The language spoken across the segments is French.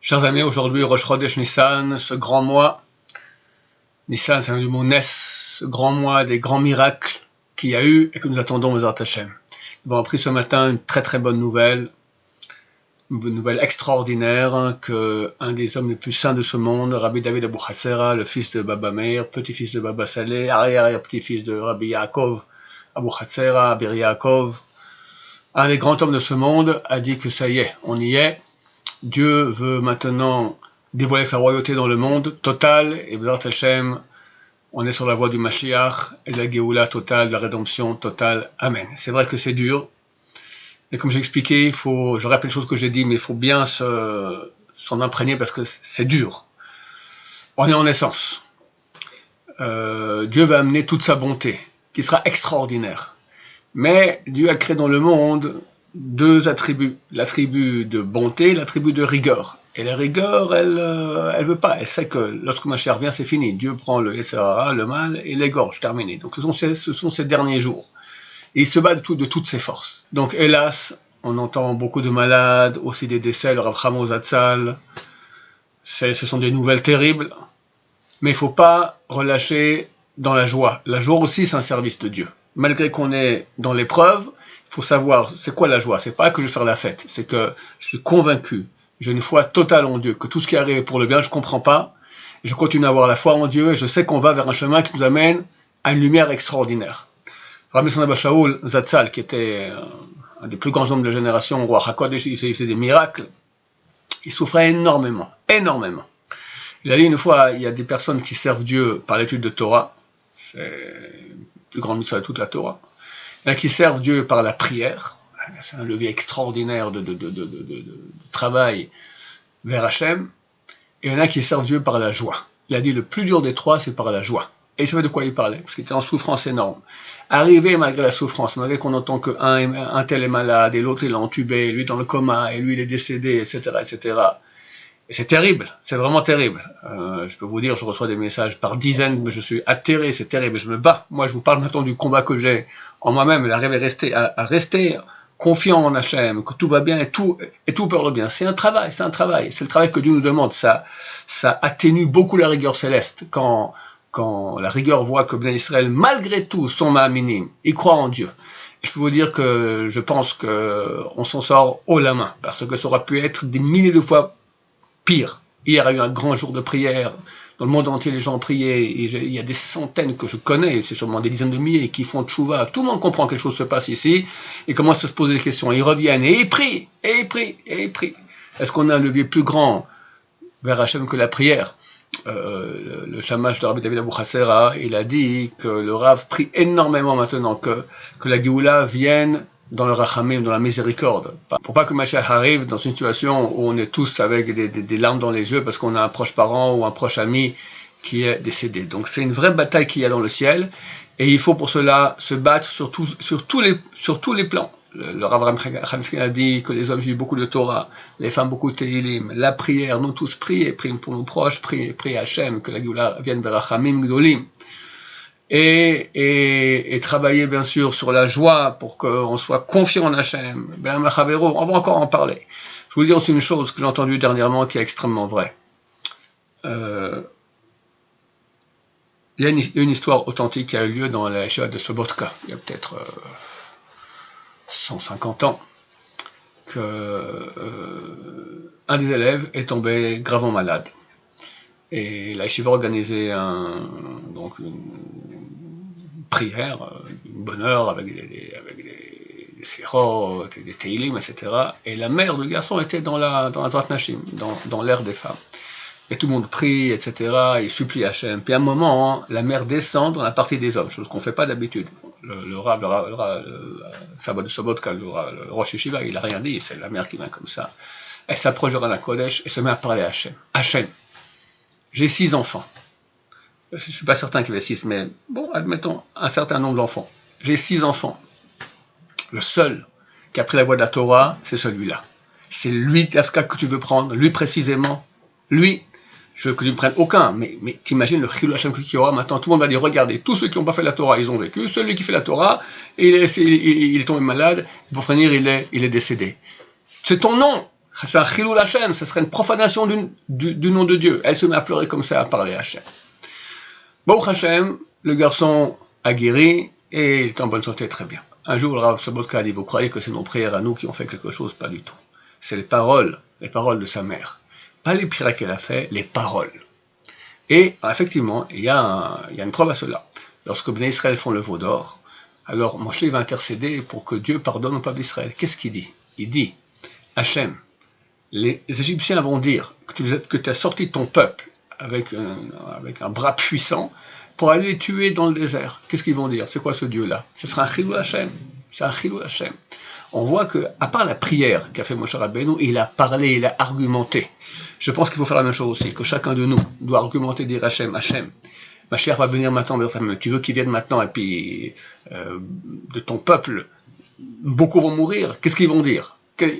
Chers amis, aujourd'hui, Rosh Chodesh Nissan, ce grand mois, Nissan, c'est un du mot Nes, ce grand mois des grands miracles qu'il y a eu et que nous attendons aux Hashem. Nous avons appris ce matin une très bonne nouvelle, une nouvelle extraordinaire, que un des hommes les plus saints de ce monde, Rabbi David Abou Hatzera, le fils de Baba Meir, petit-fils de Baba Saleh, arrière-petit-fils de Rabbi Yaakov Abou Hatzera, Abir Yaakov, un des grands hommes de ce monde, a dit que ça y est, on y est. Dieu veut maintenant dévoiler sa royauté dans le monde total, et B'ezrat Hashem, on est sur la voie du Mashiach et de la Géoula totale, de la rédemption totale. Amen. C'est vrai que c'est dur, mais comme j'ai expliqué, je répète les choses que j'ai dit, mais il faut bien s'en imprégner parce que c'est dur. On est en naissance. Dieu va amener toute sa bonté, qui sera extraordinaire. Mais Dieu a créé dans le monde deux attributs, l'attribut de bonté, l'attribut de rigueur. Et la rigueur, elle veut pas, elle sait que lorsque Mashiach vient, c'est fini. Dieu prend le Yetzer Hara, le mal, et l'égorge, terminé. Donc ce sont ces derniers jours. Et il se bat de toutes ses forces. Donc hélas, on entend beaucoup de malades, aussi des décès, le Rav Chamo Zatzal. Ce sont des nouvelles terribles. Mais il ne faut pas relâcher dans la joie. La joie aussi, c'est un service de Dieu. Malgré qu'on est dans l'épreuve, il faut savoir, c'est quoi la joie? C'est pas que je vais faire la fête, c'est que je suis convaincu, j'ai une foi totale en Dieu, que tout ce qui arrive est pour le bien, je comprends pas, je continue à avoir la foi en Dieu, et je sais qu'on va vers un chemin qui nous amène à une lumière extraordinaire. Rabbi Abba Shaul Zatzal, qui était un des plus grands hommes de la génération, roi HaKodesh, il faisait des miracles, il souffrait énormément. Il a dit une fois, il y a des personnes qui servent Dieu par l'étude de Torah, c'est le plus grand mitzvah de toute la Torah. Il y en a qui servent Dieu par la prière, c'est un levier extraordinaire de travail vers Hachem, et il y en a qui servent Dieu par la joie. Il a dit le plus dur des trois, c'est par la joie. Et il savait de quoi il parlait, parce qu'il était en souffrance énorme. Arrivé malgré la souffrance, malgré qu'on entend qu'un tel est malade, et l'autre il est entubé, et lui dans le coma, et lui il est décédé, etc. Et c'est terrible, c'est vraiment terrible. Je peux vous dire, je reçois des messages par dizaines, mais je suis atterré, c'est terrible, je me bats. Moi, je vous parle maintenant du combat que j'ai en moi-même, et à rester confiant en Hachem, que tout va bien et tout peur le bien. C'est un travail, c'est le travail que Dieu nous demande. Ça atténue beaucoup la rigueur céleste. Quand la rigueur voit que Bnei Israël, malgré tout, sont ma'aminim, ils croient en Dieu. Et je peux vous dire que je pense qu'on s'en sort haut la main, parce que ça aurait pu être des milliers de fois pire. Hier a eu un grand jour de prière. Dans le monde entier, les gens priaient. Et il y a des centaines que je connais, c'est sûrement des dizaines de milliers, qui font tchouva. Tout le monde comprend que quelque chose se passe ici et commence à se poser des questions. Ils reviennent et ils prient. Est-ce qu'on a un levier plus grand vers Hachem que la prière? Le shamash de Rabbi David Abou Hatzera, il a dit que le Rav prie énormément maintenant que la Géoula vienne dans le rachamim, dans la miséricorde. Pour pas que Mashiach arrive dans une situation où on est tous avec des larmes dans les yeux parce qu'on a un proche parent ou un proche ami qui est décédé. Donc c'est une vraie bataille qu'il y a dans le ciel et il faut pour cela se battre sur tous les plans. Le Rav Ramchensky a dit que les hommes vivent beaucoup de Torah, les femmes beaucoup de Tehillim, la prière, nous tous prions pour nos proches, priez Hachem, que la Géoula vienne vers Rachamim Gdolim. Et travailler bien sûr sur la joie pour qu'on soit confiant en Hachem. Ben Machavero, on va encore en parler. Je vous dis aussi une chose que j'ai entendue dernièrement qui est extrêmement vraie. Il y a une histoire authentique qui a eu lieu dans la Yeshiva de Sobotka, il y a peut-être 150 ans, un des élèves est tombé gravement malade. Et la Yeshiva organisait une prière, une bonne heure avec des sirot, des teilim, etc. Et la mère du garçon était dans la Zrat Nashim, dans l'ère des femmes. Et tout le monde prie, etc. Et supplie Hachem. Puis à un moment, la mère descend dans la partie des hommes, chose qu'on ne fait pas d'habitude. Le Sabbat de Sobotka, le Rosh Yeshiva, il n'a rien dit, c'est la mère qui vient comme ça. Elle s'approche de Rana Kodesh et se met à parler à Hachem. Hachem, j'ai 6 enfants. Je ne suis pas certain qu'il y ait 6, mais bon, admettons un certain nombre d'enfants. J'ai 6 enfants. Le seul qui a pris la voie de la Torah, c'est celui-là. C'est lui, l'Afka, que tu veux prendre, lui précisément. Lui, je veux que tu ne prennes aucun, mais t'imagines le Chilul Hashem qu'il y aura maintenant, tout le monde va dire, regardez, tous ceux qui n'ont pas fait la Torah, ils ont vécu, celui qui fait la Torah, il est tombé malade, pour finir, il est décédé. C'est ton nom, C'est un chilul Hashem, ce serait une profanation du nom de Dieu. Elle se met à pleurer comme ça, à parler Hashem. Baruch Hashem, le garçon a guéri et il est en bonne santé, très bien. Un jour, le Rav Sobotka a dit, vous croyez que c'est nos prières à nous qui ont fait quelque chose? Pas du tout. C'est les paroles de sa mère. Pas les prières qu'elle a fait, les paroles. Et effectivement, il y a une preuve à cela. Lorsque Bnei Israël font le veau d'or, alors Moshe va intercéder pour que Dieu pardonne au peuple d'Israël. Qu'est-ce qu'il dit? Il dit, Hachem, les Égyptiens vont dire que tu as sorti ton peuple avec un bras puissant pour aller les tuer dans le désert. Qu'est-ce qu'ils vont dire? C'est quoi ce Dieu-là? Ce sera un chilul Hashem. C'est un chilul Hashem. On voit que, à part la prière qu'a fait Moshe Rabbeinu, il a parlé, il a argumenté. Je pense qu'il faut faire la même chose aussi, que chacun de nous doit argumenter, dire Hachem, Mashiach va venir maintenant, tu veux qu'il vienne maintenant, et puis de ton peuple, beaucoup vont mourir. Qu'est-ce qu'ils vont dire?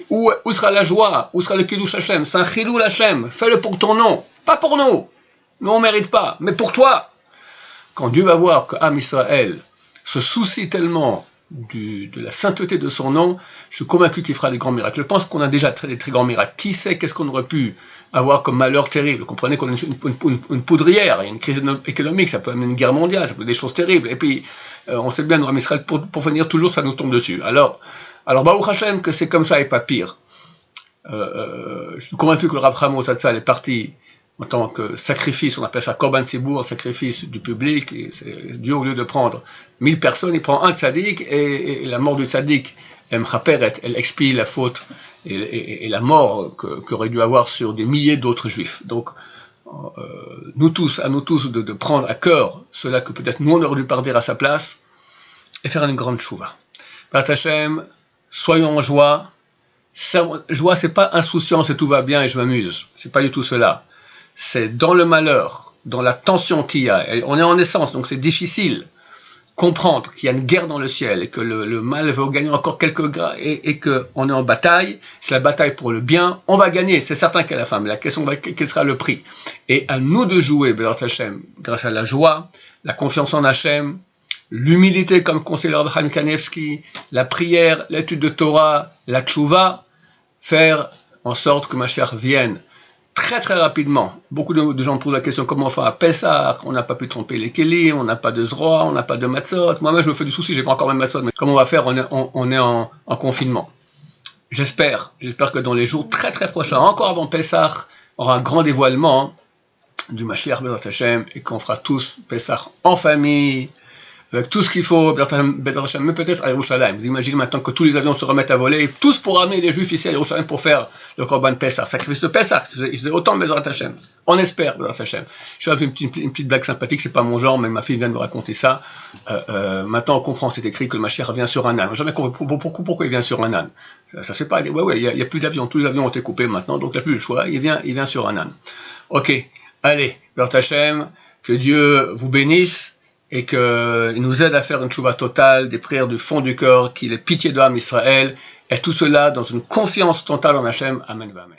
Où sera la joie? Où sera le Kiddush Hashem? C'est un chilul Hashem. Fais-le pour ton nom, pas pour nous. Nous on ne mérite pas, mais pour toi. Quand Dieu va voir que Am Israël se soucie tellement de la sainteté de son nom, je suis convaincu qu'il fera des grands miracles. Je pense qu'on a déjà des très grands miracles. Qui sait qu'est-ce qu'on aurait pu avoir comme malheur terrible? Vous comprenez qu'on a une poudrière, il y a une crise économique, ça peut amener une guerre mondiale, ça peut être des choses terribles. Et puis, on sait bien, nous, Am Israël, pour venir toujours, ça nous tombe dessus. Alors Baruch Hashem, que c'est comme ça et pas pire. Je suis convaincu que le Rav Chamo Zatzal est parti en tant que sacrifice, on appelle ça Korban Tzibour, sacrifice du public. Et Dieu, au lieu de prendre 1000 personnes, il prend un tzaddik, et la mort du tzaddik, elle expie la faute et la mort qu'aurait dû avoir sur des milliers d'autres juifs. Donc, à nous tous de prendre à cœur cela que peut-être nous on aurait dû pardonner à sa place, et faire une grande chouva. Bat Hashem, soyons en joie. Joie, c'est pas insouciance et tout va bien et je m'amuse. C'est pas du tout cela. C'est dans le malheur, dans la tension qu'il y a. Et on est en naissance, donc c'est difficile comprendre qu'il y a une guerre dans le ciel et que le mal veut gagner encore quelques gras et qu'on est en bataille. C'est la bataille pour le bien. On va gagner, c'est certain qu'à la fin. Mais la question, quel sera le prix? Et à nous de jouer, Bézat Hashem, grâce à la joie, la confiance en Hashem, l'humilité comme conseiller de Chaim Kanevski, la prière, l'étude de Torah, la tchouva, faire en sorte que Mashiach vienne très très rapidement. Beaucoup de gens me posent la question, comment on fait à Pessah? On n'a pas pu tromper les kelim, on n'a pas de zroa, on n'a pas de matzot. Moi-même je me fais du souci, j'ai pas encore même matzot, mais comment on va faire? On est en confinement. J'espère que dans les jours très très prochains, encore avant Pessah, on aura un grand dévoilement du Mashiach Bézat Hashem et qu'on fera tous Pessah en famille, avec tout ce qu'il faut, mais peut-être à Yerushalayim. Vous imaginez maintenant que tous les avions se remettent à voler, tous pour ramener les Juifs ici à Yerushalayim pour faire le Korban Pessah, sacrifice de Pessah. Ils faisaient autant de Bézat Hashem. On espère, Bézat Hashem. Je fais une petite blague sympathique, c'est pas mon genre, mais ma fille vient de me raconter ça. Maintenant, on comprend, c'est écrit que le Mashiach vient sur un âne. On n'a jamais compris pourquoi il vient sur un âne. Ça c'est pas, il y a plus d'avions, tous les avions ont été coupés maintenant, donc il n'y a plus le choix, il vient sur un âne. Ok, allez, Bézat Hashem, que Dieu vous bénisse, et qu'il nous aide à faire une tchouva totale, des prières du fond du cœur, qu'il ait pitié de Am Israël, et tout cela dans une confiance totale en Hachem. Amen, amen.